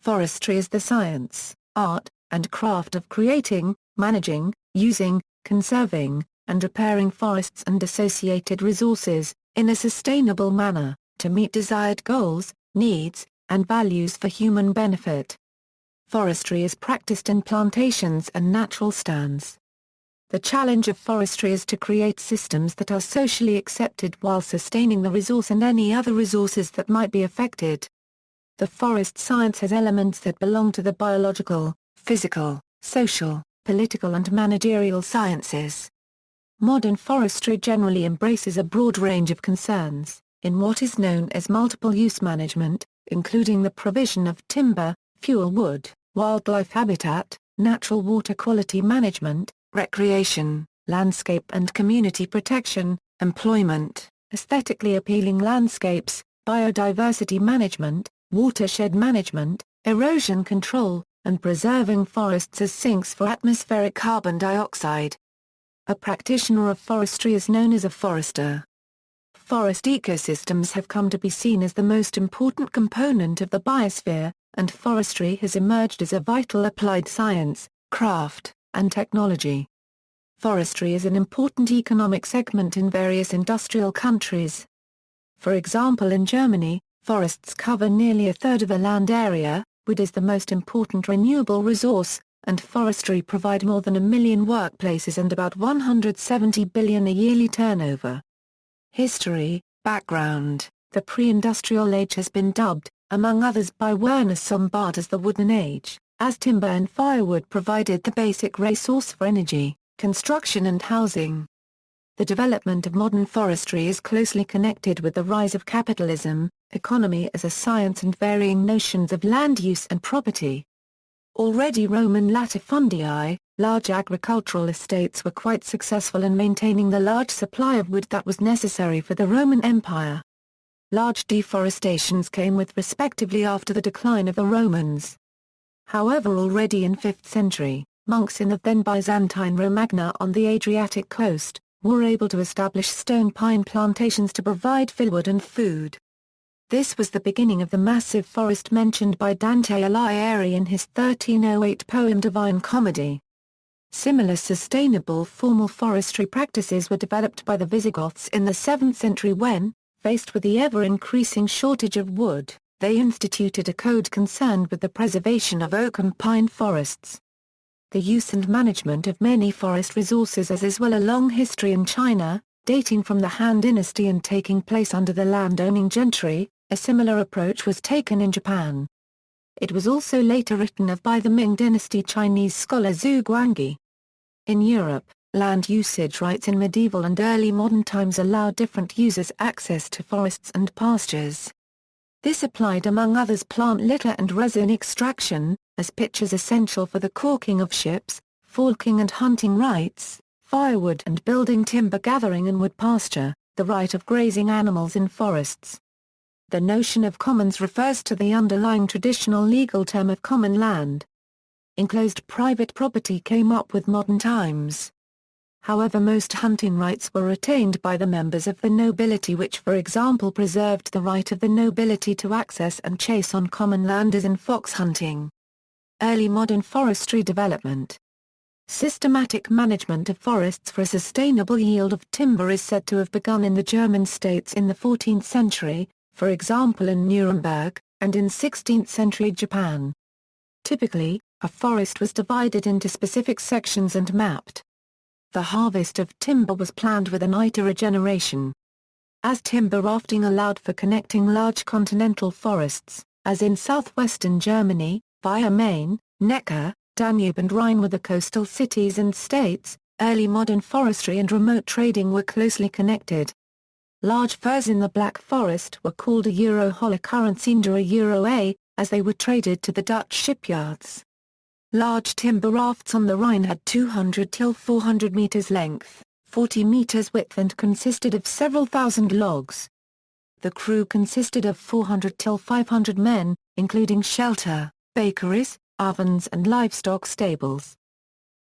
Forestry is the science, art, and craft of creating, managing, using, conserving, and repairing forests and associated resources, in a sustainable manner, to meet desired goals, needs, and values for human benefit. Forestry is practiced in plantations and natural stands. The challenge of forestry is to create systems that are socially accepted while sustaining the resource and any other resources that might be affected. The forest science has elements that belong to the biological, physical, social, political and managerial sciences. Modern forestry generally embraces a broad range of concerns, in what is known as multiple-use management, including the provision of timber, fuel wood, wildlife habitat, natural water quality management, recreation, landscape and community protection, employment, aesthetically appealing landscapes, biodiversity management, watershed management, erosion control, and preserving forests as sinks for atmospheric carbon dioxide. A practitioner of forestry is known as a forester. Forest ecosystems have come to be seen as the most important component of the biosphere, and forestry has emerged as a vital applied science, craft, and technology. Forestry is an important economic segment in various industrial countries. For example, in Germany, forests cover nearly a third of the land area, wood is the most important renewable resource, and forestry provide more than 1 million workplaces and about 170 billion a yearly turnover. History, background. The pre-industrial age has been dubbed, among others by Werner Sombart, as the Wooden Age, as timber and firewood provided the basic resource for energy, construction and housing. The development of modern forestry is closely connected with the rise of capitalism, economy as a science and varying notions of land use and property. Already Roman latifundii, large agricultural estates, were quite successful in maintaining the large supply of wood that was necessary for the Roman Empire. Large deforestations came with respectively after the decline of the Romans. However, already in 5th century, monks in the then Byzantine Romagna on the Adriatic coast, were able to establish stone pine plantations to provide fieldwood and food. This was the beginning of the massive forest mentioned by Dante Alighieri in his 1308 poem Divine Comedy. Similar sustainable formal forestry practices were developed by the Visigoths in the 7th century when, faced with the ever-increasing shortage of wood, they instituted a code concerned with the preservation of oak and pine forests. The use and management of many forest resources has as well a long history in China, dating from the Han Dynasty and taking place under the landowning gentry. A similar approach was taken in Japan. It was also later written of by the Ming Dynasty Chinese scholar Zhu Guangyi. In Europe, land usage rights in medieval and early modern times allowed different users access to forests and pastures. This applied among others plant litter and resin extraction, as pitches essential for the caulking of ships, falking and hunting rights, firewood and building timber gathering and wood pasture, the right of grazing animals in forests. The notion of commons refers to the underlying traditional legal term of common land. Enclosed private property came up with modern times. However, most hunting rights were retained by the members of the nobility, which for example preserved the right of the nobility to access and chase on common land as in fox hunting. Early modern forestry development. Systematic management of forests for a sustainable yield of timber is said to have begun in the German states in the 14th century, for example in Nuremberg, and in 16th century Japan. Typically, a forest was divided into specific sections and mapped. The harvest of timber was planned with an eye to regeneration. As timber rafting allowed for connecting large continental forests, as in southwestern Germany, via Main, Neckar, Danube and Rhine with the coastal cities and states, early modern forestry and remote trading were closely connected. Large firs in the Black Forest were called a Euro-Holocarensind or a Euro-A, as they were traded to the Dutch shipyards. Large timber rafts on the Rhine had 200 till 400 meters length, 40 meters width and consisted of several thousand logs. The crew consisted of 400 till 500 men, including shelter, bakeries, ovens and livestock stables.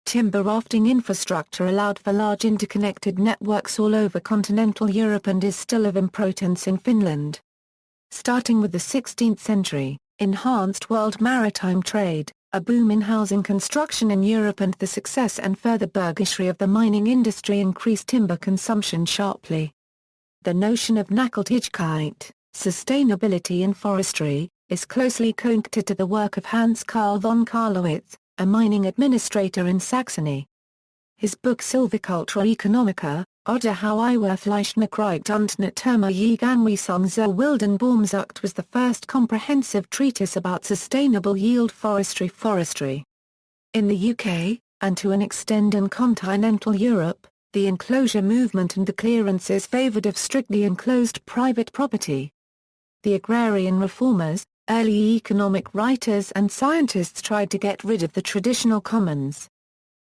Timber rafting infrastructure allowed for large interconnected networks all over continental Europe and is still of importance in Finland. Starting with the 16th century, enhanced world maritime trade, a boom in housing construction in Europe and the success and further burgeoning of the mining industry increased timber consumption sharply. The notion of Nachhaltigkeit, sustainability in forestry, is closely connected to the work of Hans Carl von Carlowitz, a mining administrator in Saxony. His book Silvicultura Economica, oder Hauiwerfleischmarkt und Naturmeiganweisung zur Wildenbaumzucht was the first comprehensive treatise about sustainable yield forestry. In the UK, and to an extent in continental Europe, the enclosure movement and the clearances favoured of strictly enclosed private property. The agrarian reformers, early economic writers and scientists tried to get rid of the traditional commons.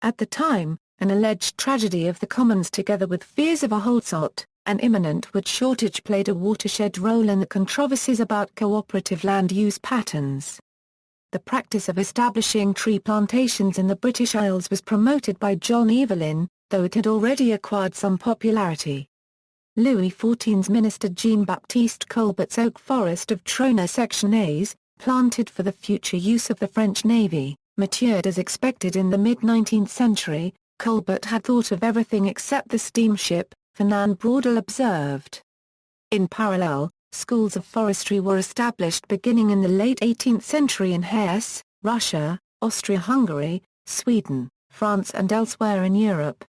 At the time, an alleged tragedy of the commons together with fears of a Holzot, an imminent wood shortage played a watershed role in the controversies about cooperative land use patterns. The practice of establishing tree plantations in the British Isles was promoted by John Evelyn, though it had already acquired some popularity. Louis XIV's minister Jean-Baptiste Colbert's oak forest of Trône Section A's, planted for the future use of the French Navy, matured as expected in the mid-19th century. Colbert had thought of everything except the steamship, Fernand Braudel observed. In parallel, schools of forestry were established beginning in the late 18th century in Hesse, Russia, Austria-Hungary, Sweden, France and elsewhere in Europe.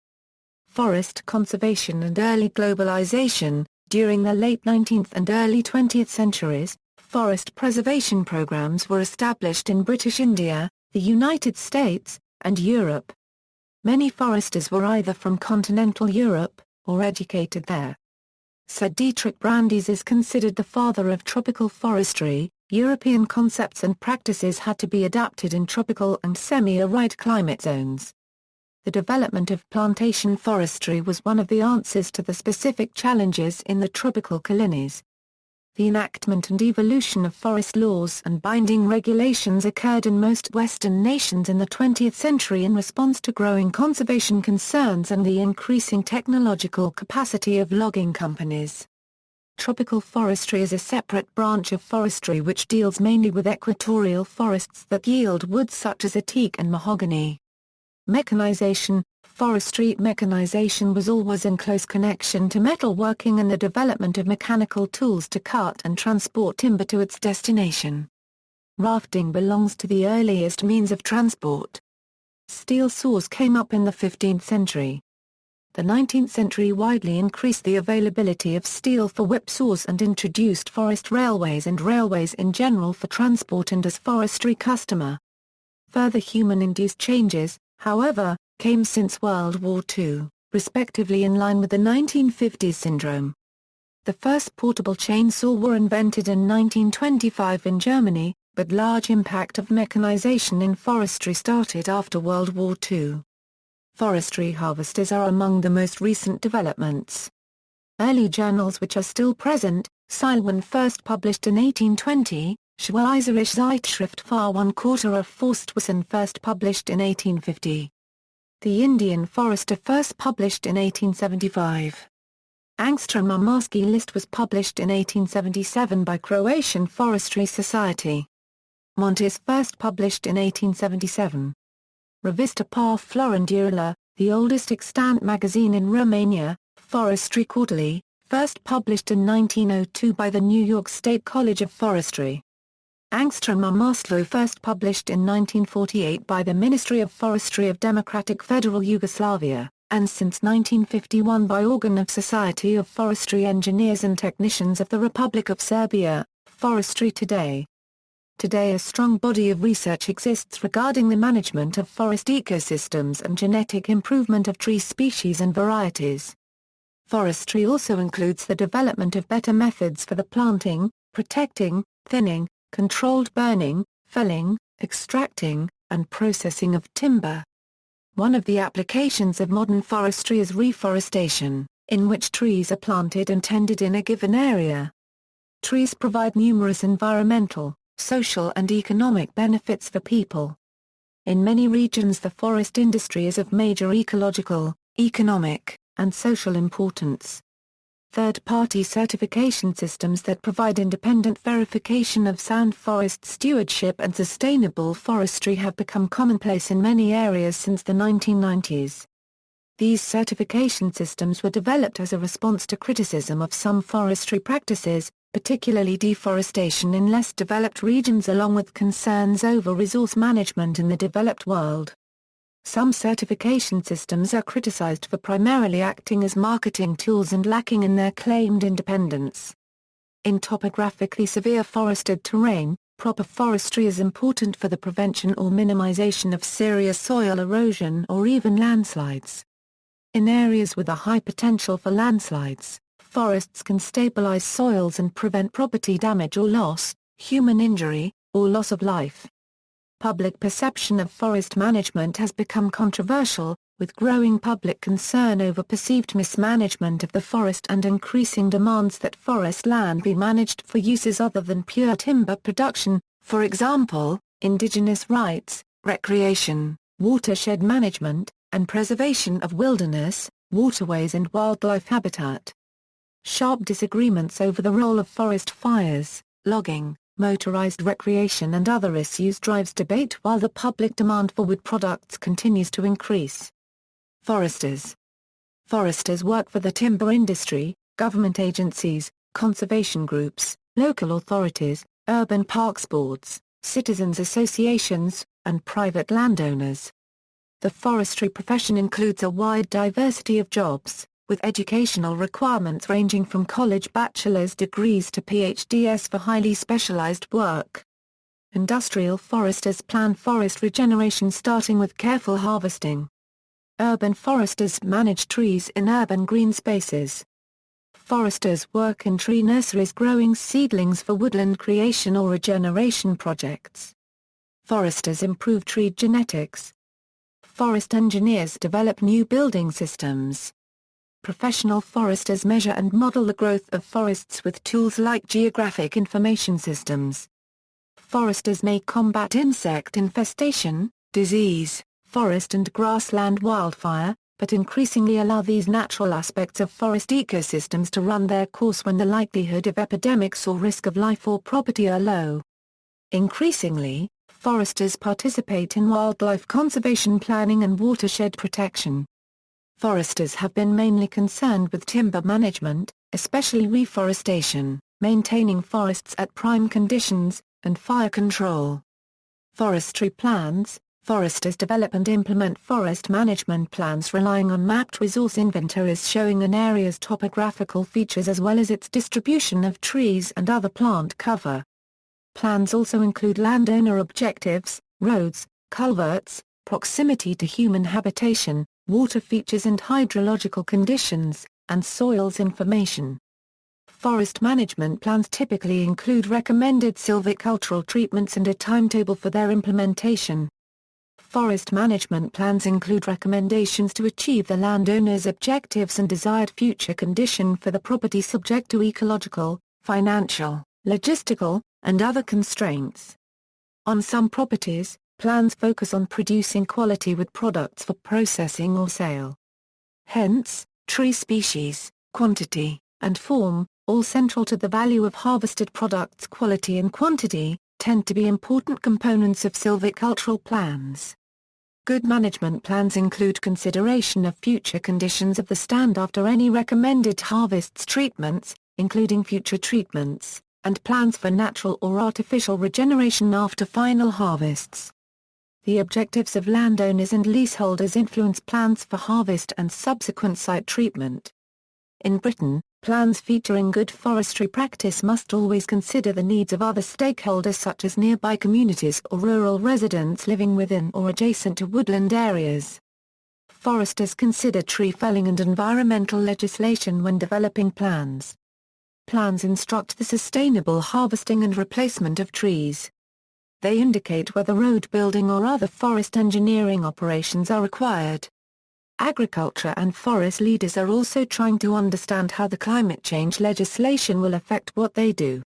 Forest conservation and early globalization. During the late 19th and early 20th centuries, forest preservation programs were established in British India, the United States, and Europe. Many foresters were either from continental Europe, or educated there. Sir Dietrich Brandes is considered the father of tropical forestry. European concepts and practices had to be adapted in tropical and semi-arid climate zones. The development of plantation forestry was one of the answers to the specific challenges in the tropical colonies. The enactment and evolution of forest laws and binding regulations occurred in most Western nations in the 20th century in response to growing conservation concerns and the increasing technological capacity of logging companies. Tropical forestry is a separate branch of forestry which deals mainly with equatorial forests that yield woods such as teak and mahogany. Mechanization. Forestry mechanization was always in close connection to metalworking and the development of mechanical tools to cut and transport timber to its destination. Rafting belongs to the earliest means of transport. Steel saws came up in the 15th century. The 19th century widely increased the availability of steel for whip saws and introduced forest railways and railways in general for transport and as forestry customer. Further human-induced changes, however, came since World War II, respectively in line with the 1950s syndrome. The first portable chainsaw were invented in 1925 in Germany, but large impact of mechanization in forestry started after World War II. Forestry harvesters are among the most recent developments. Early journals which are still present, Seilwan first published in 1820, Schweizerische Zeitschrift für Quarter of Forstwissen first published in 1850. The Indian Forester first published in 1875. Angstrom Marski list was published in 1877 by Croatian Forestry Society. Montes first published in 1877. Revista par Florendurula, the oldest extant magazine in Romania, Forestry Quarterly, first published in 1902 by the New York State College of Forestry. Angstrom Marstvo first published in 1948 by the Ministry of Forestry of Democratic Federal Yugoslavia, and since 1951 by Organ of Society of Forestry Engineers and Technicians of the Republic of Serbia, Forestry Today. Today a strong body of research exists regarding the management of forest ecosystems and genetic improvement of tree species and varieties. Forestry also includes the development of better methods for the planting, protecting, thinning, controlled burning, felling, extracting, and processing of timber. One of the applications of modern forestry is reforestation, in which trees are planted and tended in a given area. Trees provide numerous environmental, social and economic benefits for people. In many regions the forest industry is of major ecological, economic, and social importance. Third-party certification systems that provide independent verification of sound forest stewardship and sustainable forestry have become commonplace in many areas since the 1990s. These certification systems were developed as a response to criticism of some forestry practices, particularly deforestation in less developed regions, along with concerns over resource management in the developed world. Some certification systems are criticized for primarily acting as marketing tools and lacking in their claimed independence. In topographically severe forested terrain, proper forestry is important for the prevention or minimization of serious soil erosion or even landslides. In areas with a high potential for landslides, forests can stabilize soils and prevent property damage or loss, human injury, or loss of life. Public perception of forest management has become controversial, with growing public concern over perceived mismanagement of the forest and increasing demands that forest land be managed for uses other than pure timber production, for example, indigenous rights, recreation, watershed management, and preservation of wilderness, waterways and wildlife habitat. Sharp disagreements over the role of forest fires, logging, motorized recreation and other issues drives debate, while the public demand for wood products continues to increase. Foresters. Foresters work for the timber industry, government agencies, conservation groups, local authorities, urban parks boards, citizens associations, and private landowners. The forestry profession includes a wide diversity of jobs, with educational requirements ranging from college bachelor's degrees to PhDs for highly specialized work. Industrial foresters plan forest regeneration starting with careful harvesting. Urban foresters manage trees in urban green spaces. Foresters work in tree nurseries growing seedlings for woodland creation or regeneration projects. Foresters improve tree genetics. Forest engineers develop new building systems. Professional foresters measure and model the growth of forests with tools like geographic information systems. Foresters may combat insect infestation, disease, forest and grassland wildfire, but increasingly allow these natural aspects of forest ecosystems to run their course when the likelihood of epidemics or risk of life or property are low. Increasingly, foresters participate in wildlife conservation planning and watershed protection. Foresters have been mainly concerned with timber management, especially reforestation, maintaining forests at prime conditions, and fire control. Forestry plans. Foresters develop and implement forest management plans relying on mapped resource inventories showing an area's topographical features as well as its distribution of trees and other plant cover. Plans also include landowner objectives, roads, culverts, proximity to human habitation, water features and hydrological conditions, and soils information. Forest management plans typically include recommended silvicultural treatments and a timetable for their implementation. Forest management plans include recommendations to achieve the landowner's objectives and desired future condition for the property subject to ecological, financial, logistical, and other constraints. On some properties, plans focus on producing quality wood products for processing or sale. Hence, tree species, quantity, and form, all central to the value of harvested products' quality and quantity, tend to be important components of silvicultural plans. Good management plans include consideration of future conditions of the stand after any recommended harvests treatments, including future treatments, and plans for natural or artificial regeneration after final harvests. The objectives of landowners and leaseholders influence plans for harvest and subsequent site treatment. In Britain, plans featuring good forestry practice must always consider the needs of other stakeholders such as nearby communities or rural residents living within or adjacent to woodland areas. Foresters consider tree felling and environmental legislation when developing plans. Plans instruct the sustainable harvesting and replacement of trees. They indicate whether road building or other forest engineering operations are required. Agriculture and forest leaders are also trying to understand how the climate change legislation will affect what they do.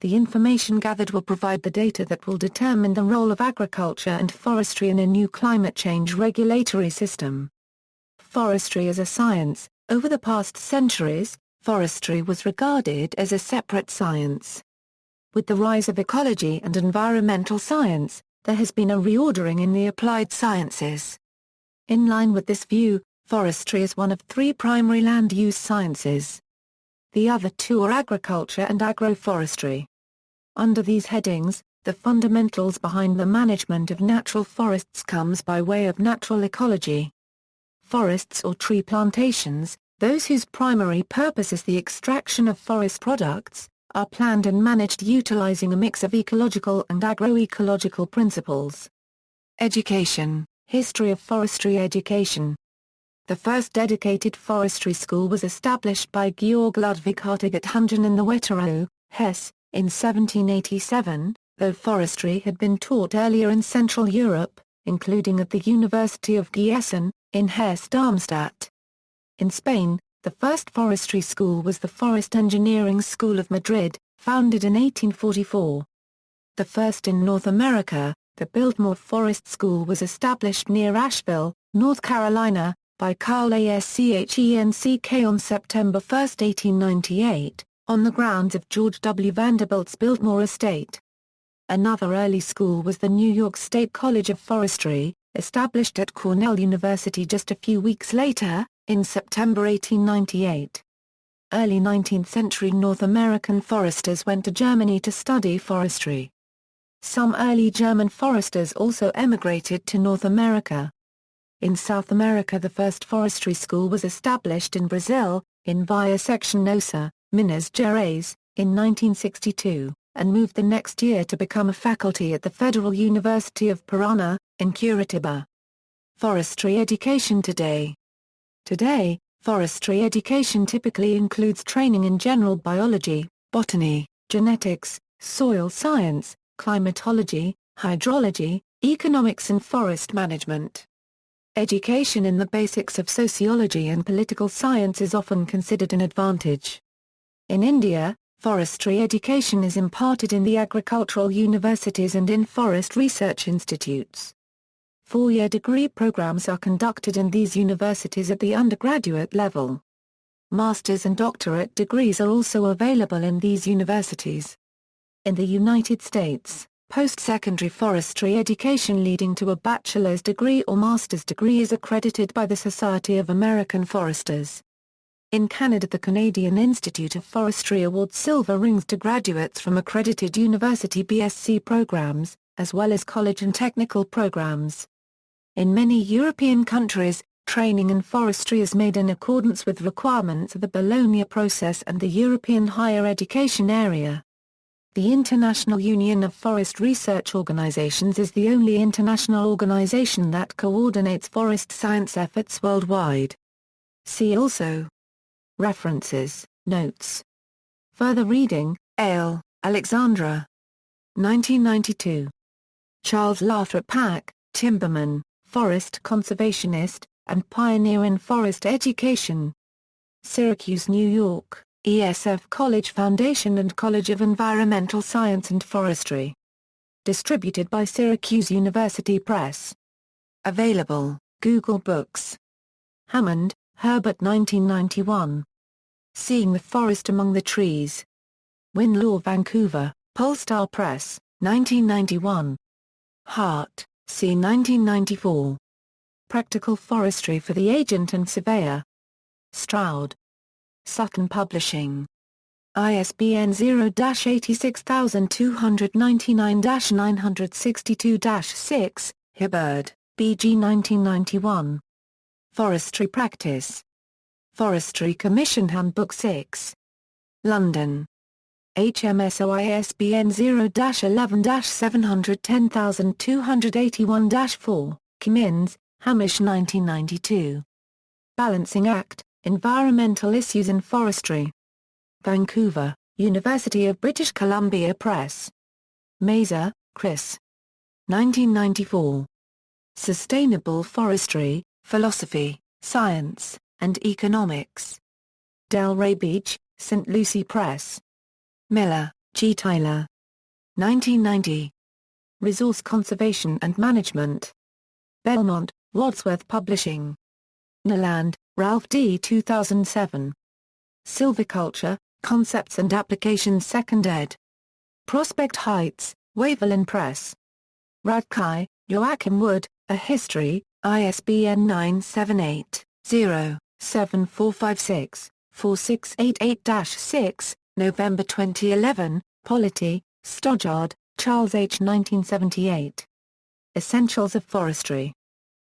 The information gathered will provide the data that will determine the role of agriculture and forestry in a new climate change regulatory system. Forestry as a science. Over the past centuries, forestry was regarded as a separate science. With the rise of ecology and environmental science, there has been a reordering in the applied sciences. In line with this view, forestry is one of three primary land use sciences. The other two are agriculture and agroforestry. Under these headings, the fundamentals behind the management of natural forests comes by way of natural ecology. Forests or tree plantations, those whose primary purpose is the extraction of forest products, are planned and managed utilizing a mix of ecological and agroecological principles. Education, history of forestry education. The first dedicated forestry school was established by Georg Ludwig Hartog at Hungen in the Wetterau, Hesse, in 1787, though forestry had been taught earlier in Central Europe, including at the University of Gießen, in Hesse-Darmstadt. In Spain, the first forestry school was the Forest Engineering School of Madrid, founded in 1844. The first in North America, the Biltmore Forest School was established near Asheville, North Carolina, by Carl Aschenck on September 1, 1898, on the grounds of George W. Vanderbilt's Biltmore estate. Another early school was the New York State College of Forestry, established at Cornell University just a few weeks later, in September 1898. Early 19th century North American foresters went to Germany to study forestry. Some early German foresters also emigrated to North America. In South America the first forestry school was established in Brazil, in Via Seccionosa, Minas Gerais, in 1962, and moved the next year to become a faculty at the Federal University of Paraná, in Curitiba. Forestry education today. Today, forestry education typically includes training in general biology, botany, genetics, soil science, climatology, hydrology, economics and forest management. Education in the basics of sociology and political science is often considered an advantage. In India, forestry education is imparted in the agricultural universities and in forest research institutes. Four-year degree programs are conducted in these universities at the undergraduate level. Master's and doctorate degrees are also available in these universities. In the United States, post-secondary forestry education leading to a bachelor's degree or master's degree is accredited by the Society of American Foresters. In Canada the Canadian Institute of Forestry awards silver rings to graduates from accredited university BSc programs, as well as college and technical programs. In many European countries, training in forestry is made in accordance with requirements of the Bologna process and the European higher education area. The International Union of Forest Research Organizations is the only international organization that coordinates forest science efforts worldwide. See also. References, Notes. Further reading, Ale, Alexandra. 1992. Charles Lathrop Pack, Timberman, Forest Conservationist, and Pioneer in Forest Education. Syracuse, New York, ESF College Foundation and College of Environmental Science and Forestry. Distributed by Syracuse University Press. Available, Google Books. Hammond, Herbert 1991. Seeing the Forest Among the Trees. Winlaw, Vancouver, Polestar Press, 1991. Hart, C. 1994. Practical Forestry for the Agent and Surveyor. Stroud. Sutton Publishing. ISBN 0-86299-962-6, Hibberd, B.G. 1991. Forestry Practice. Forestry Commission Handbook 6. London. HMSO ISBN 0-11-710281-4, Cummins, Hamish 1992. Balancing Act, Environmental Issues in Forestry. Vancouver, University of British Columbia Press. Mazer, Chris. 1994. Sustainable Forestry, Philosophy, Science, and Economics. Delray Beach, St. Lucie Press. Miller, G. Tyler. 1990. Resource Conservation and Management. Belmont, Wadsworth Publishing. Neland, Ralph D. 2007. Silviculture, Concepts and Applications 2nd ed. Prospect Heights, Waverlyn Press. Radkai, Joachim Wood, A History, ISBN 978-0-7456-4688-6, November 2011, Polity, Stoddard, Charles H. 1978. Essentials of Forestry.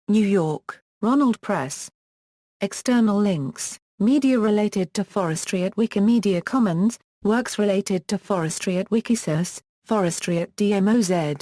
New York, Ronald Press. External links, media related to forestry at Wikimedia Commons, works related to forestry at Wikisource, forestry at DMOZ.